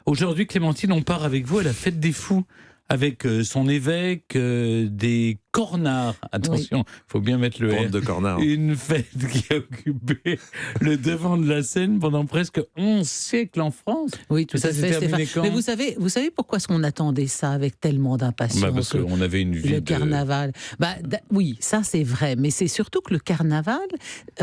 Aujourd'hui, Clémentine, on part avec vous à la fête des fous, avec son évêque, des cornards. Attention, il faut bien mettre le R. De cornards. Une fête qui a occupé le devant de la scène pendant presque 11 siècles en France. Oui, tout ça à s'est fait. terminé quand ? Mais vous savez pourquoi est-ce qu'on attendait ça avec tellement d'impatience? Parce qu'on avait une vie le carnaval. Oui, ça c'est vrai, mais c'est surtout que le carnaval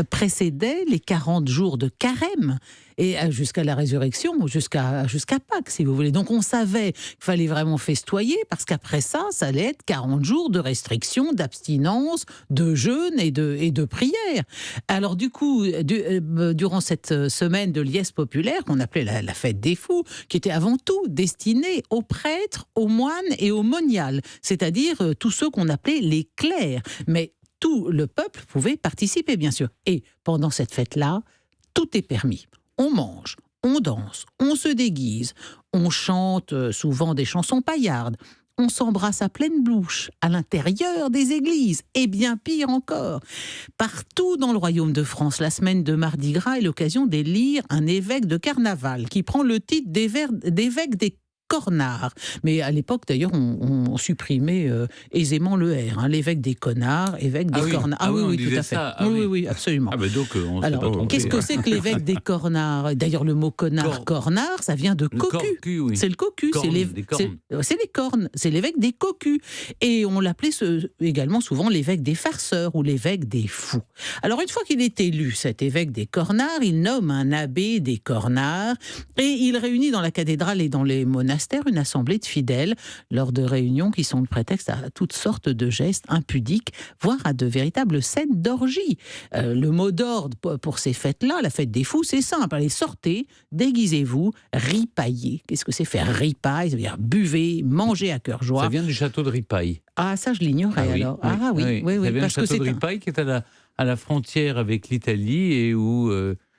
précédait les 40 jours de carême. Et jusqu'à la résurrection, jusqu'à Pâques, si vous voulez. Donc on savait qu'il fallait vraiment festoyer, parce qu'après ça, ça allait être 40 jours de restriction, d'abstinence, de jeûne et de prière. Alors du coup, durant cette semaine de liesse populaire, qu'on appelait la fête des fous, qui était avant tout destinée aux prêtres, aux moines et aux moniales, c'est-à-dire tous ceux qu'on appelait les clercs. Mais tout le peuple pouvait participer, bien sûr. Et pendant cette fête-là, tout est permis. On mange, on danse, on se déguise, on chante souvent des chansons paillardes, on s'embrasse à pleine bouche à l'intérieur des églises, et bien pire encore. Partout dans le royaume de France, la semaine de Mardi Gras est l'occasion d'élire un évêque de carnaval qui prend le titre d'évêque des cornards. Mais à l'époque, d'ailleurs, on supprimait aisément le R. L'évêque des connards, évêque des cornards. Oui, tout à fait. Oui, absolument. Donc, on alors, s'est pas trompé. qu'est-ce que c'est que l'évêque des cornards? D'ailleurs, le mot cornard, ça vient de cocu. Oui. C'est le cocu. Cornes, C'est les cornes. C'est l'évêque des cocus. Et on l'appelait également souvent l'évêque des farceurs ou l'évêque des fous. Alors, une fois qu'il est élu, cet évêque des cornards, il nomme un abbé des cornards et il réunit dans la cathédrale et dans les monastères une assemblée de fidèles lors de réunions qui sont le prétexte à toutes sortes de gestes impudiques, voire à de véritables scènes d'orgie. Le mot d'ordre pour ces fêtes-là, la fête des fous, c'est simple. Allez, sortez, déguisez-vous, ripaillez. Qu'est-ce que c'est faire ripaille? Ça veut dire buvez, mangez à cœur joie. Ça vient du château de Ripaille. Ah, ça je l'ignorais alors. Ça vient du château de Ripaille qui est à la frontière avec l'Italie et où...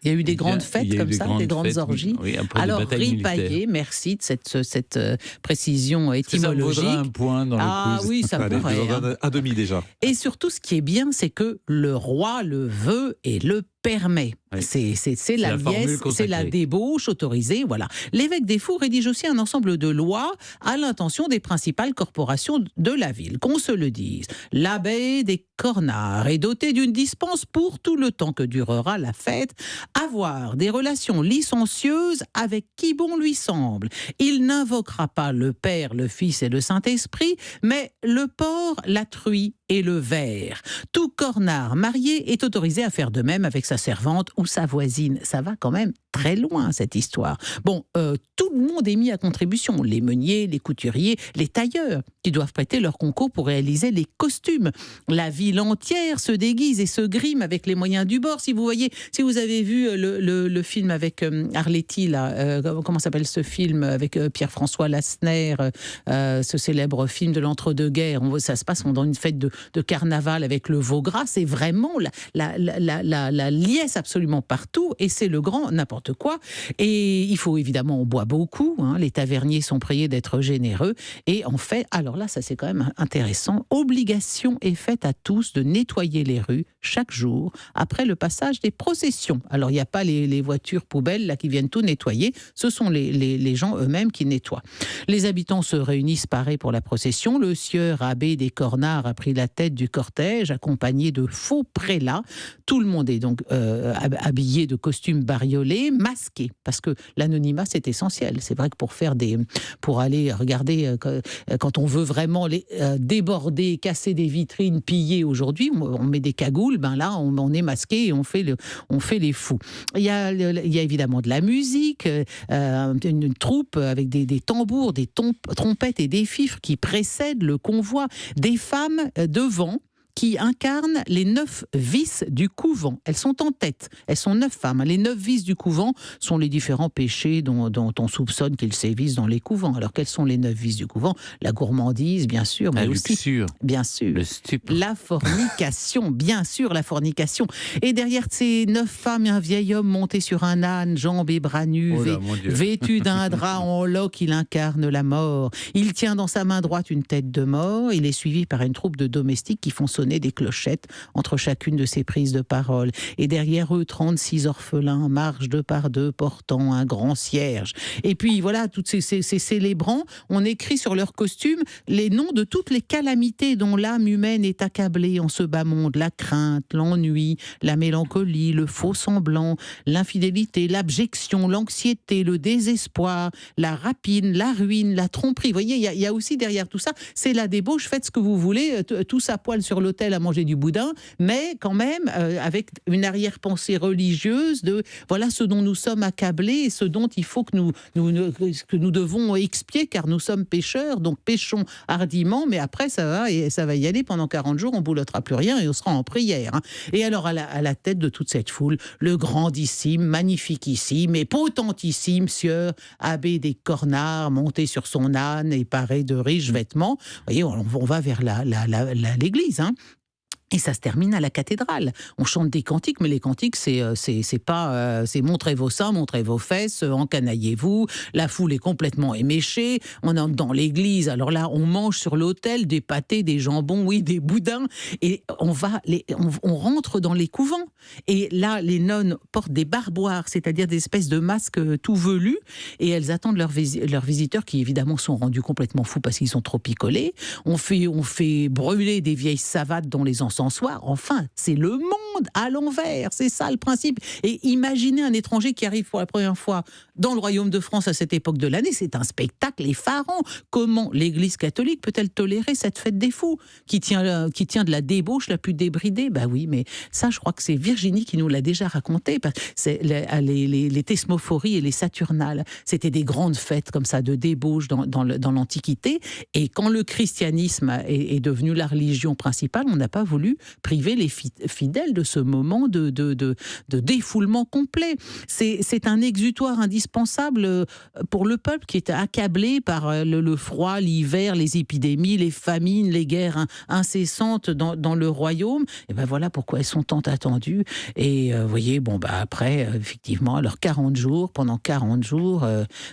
il y a eu des grandes fêtes comme ça, des grandes orgies. Oui, alors, ripailler, merci de cette précision étymologique. Ça vaudra un point dans le quiz. Oui, ça pourrait. Un demi déjà. Et surtout, ce qui est bien, c'est que le roi le veut et le permet. Oui. C'est la liesse, c'est la débauche autorisée, voilà. L'évêque des fous rédige aussi un ensemble de lois à l'intention des principales corporations de la ville. Qu'on se le dise, l'abbé des cornards est doté d'une dispense pour tout le temps que durera la fête, avoir des relations licencieuses avec qui bon lui semble. Il n'invoquera pas le Père, le Fils et le Saint-Esprit, mais le porc, la truie et le ver. Tout cornard marié est autorisé à faire de même avec sa servante ou sa voisine. Ça va quand même très loin, cette histoire. Bon, tout le monde est mis à contribution. Les meuniers, les couturiers, les tailleurs, qui doivent prêter leur concours pour réaliser les costumes. La ville entière se déguise et se grime avec les moyens du bord. Si vous avez vu le film avec Arletty, là, comment s'appelle ce film avec Pierre-François Lassner, ce célèbre film de l'entre-deux-guerres. Ça se passe dans une fête de carnaval avec le veau gras. C'est vraiment la liesse absolument partout, et c'est le grand n'importe quoi. Et il faut évidemment, on boit beaucoup, les taverniers sont priés d'être généreux, et en fait, alors là, ça c'est quand même intéressant, obligation est faite à tous de nettoyer les rues chaque jour après le passage des processions. Alors il n'y a pas les voitures poubelles là qui viennent tout nettoyer, ce sont les gens eux-mêmes qui nettoient. Les habitants se réunissent parés pour la procession. Le sieur abbé des cornards a pris la tête du cortège, accompagné de faux prélats. Tout le monde est donc habillé de costumes bariolés, masqués, parce que l'anonymat c'est essentiel. C'est vrai que pour aller regarder, quand on veut vraiment déborder, casser des vitrines, piller aujourd'hui, on met des cagoules, là on est masqué et on fait les fous. Il y a évidemment de la musique, une troupe avec des tambours, des trompettes et des fifres qui précèdent le convoi, des femmes devant qui incarnent les 9 vices du couvent. Elles sont en tête. Elles sont 9 femmes. Les 9 vices du couvent sont les différents péchés dont on soupçonne qu'ils sévissent dans les couvents. Alors, quels sont les 9 vices du couvent? La gourmandise, bien sûr. Mais la aussi, luxure. Bien sûr. Le stupre. La fornication, bien sûr, la fornication. Et derrière ces 9 femmes, un vieil homme monté sur un âne, jambes et bras nus, vêtu d'un drap en loques, il incarne la mort. Il tient dans sa main droite une tête de mort. Il est suivi par une troupe de domestiques qui font sonner sonner des clochettes entre chacune de ces prises de parole. Et derrière eux, 36 orphelins marchent deux par deux, portant un grand cierge. Et puis voilà, tous ces célébrants, on écrit sur leur costume les noms de toutes les calamités dont l'âme humaine est accablée en ce bas monde. La crainte, l'ennui, la mélancolie, le faux semblant, l'infidélité, l'abjection, l'anxiété, le désespoir, la rapine, la ruine, la tromperie. Vous voyez, il y a aussi derrière tout ça, c'est la débauche, faites ce que vous voulez, tous à poil sur l'autel à manger du boudin, mais quand même avec une arrière-pensée religieuse de voilà ce dont nous sommes accablés et ce dont il faut que nous devons expier car nous sommes pécheurs, donc péchons hardiment, mais après ça va y aller pendant 40 jours, on boulottera plus rien et on sera en prière. Hein. Et alors à la tête de toute cette foule, le grandissime, magnifiquissime et potentissime sieur abbé des Cornards, monté sur son âne et paré de riches vêtements. Vous voyez, on va vers l'église, hein. Et ça se termine à la cathédrale. On chante des cantiques, mais les cantiques, c'est montrez vos seins, montrez vos fesses, encanaillez-vous. La foule est complètement éméchée. On entre dans l'église. Alors là, on mange sur l'autel des pâtés, des jambons, oui, des boudins. Et on rentre dans les couvents. Et là, les nonnes portent des barboires, c'est-à-dire des espèces de masques tout velus. Et elles attendent leurs visiteurs, qui évidemment sont rendus complètement fous parce qu'ils sont trop picolés. On fait brûler des vieilles savates dans les encensoirs. Enfin, c'est le monde à l'envers, c'est ça le principe. Et imaginez un étranger qui arrive pour la première fois dans le royaume de France à cette époque de l'année, c'est un spectacle effarant. Comment l'Église catholique peut-elle tolérer cette fête des fous qui tient de la débauche la plus débridée? Bah oui, mais ça, je crois que c'est Virginie qui nous l'a déjà raconté. C'est les thesmophories et les saturnales, c'était des grandes fêtes comme ça de débauche dans l'Antiquité. Et quand le christianisme est devenu la religion principale, on n'a pas voulu priver les fidèles de ce moment de défoulement complet. C'est un exutoire indispensable pour le peuple qui est accablé par le froid, l'hiver, les épidémies, les famines, les guerres incessantes dans le royaume. Et ben voilà pourquoi elles sont tant attendues. Et vous voyez, après, effectivement, alors pendant 40 jours,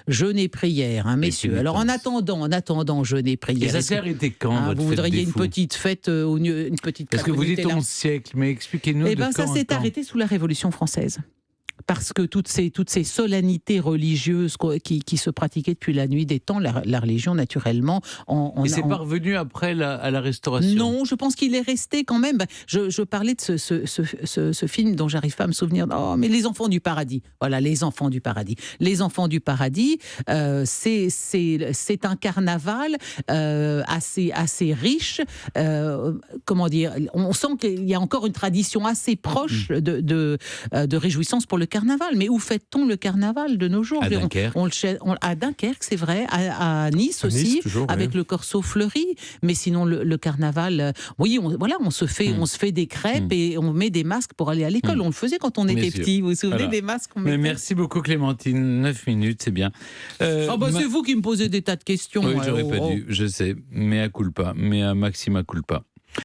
jeûne et prière, hein, messieurs. Alors en attendant jeûne et prière. Et ça s'est arrêté quand, votre vous voudriez fête des fous? petite fête, une petite. Parce que vous dites 11 siècles, mais expliquez-nous de quand. Ça s'est arrêté sous la Révolution française. Parce que toutes ces solennités religieuses qui se pratiquaient depuis la nuit des temps, la religion naturellement... Et c'est pas revenu après à la Restauration? Non, je pense qu'il est resté quand même... Je parlais de ce film dont j'arrive pas à me souvenir. Oh, mais Les Enfants du Paradis. Voilà, Les Enfants du Paradis. Les Enfants du Paradis, c'est un carnaval assez riche. Comment dire? On sent qu'il y a encore une tradition assez proche de réjouissance pour le carnaval. Mais où fête-t-on le carnaval de nos jours? À Dunkerque. À Dunkerque, c'est vrai. À Nice aussi, toujours, avec le corso fleuri. Mais sinon, le carnaval, oui, on se fait des crêpes et on met des masques pour aller à l'école. On le faisait quand on était petit. Vous vous souvenez des masques qu'on mettait? Mais merci beaucoup, Clémentine. 9 minutes, c'est bien. C'est vous qui me posez des tas de questions. Oui, j'aurais pas dû, je sais. Mea culpa, mea maxima culpa.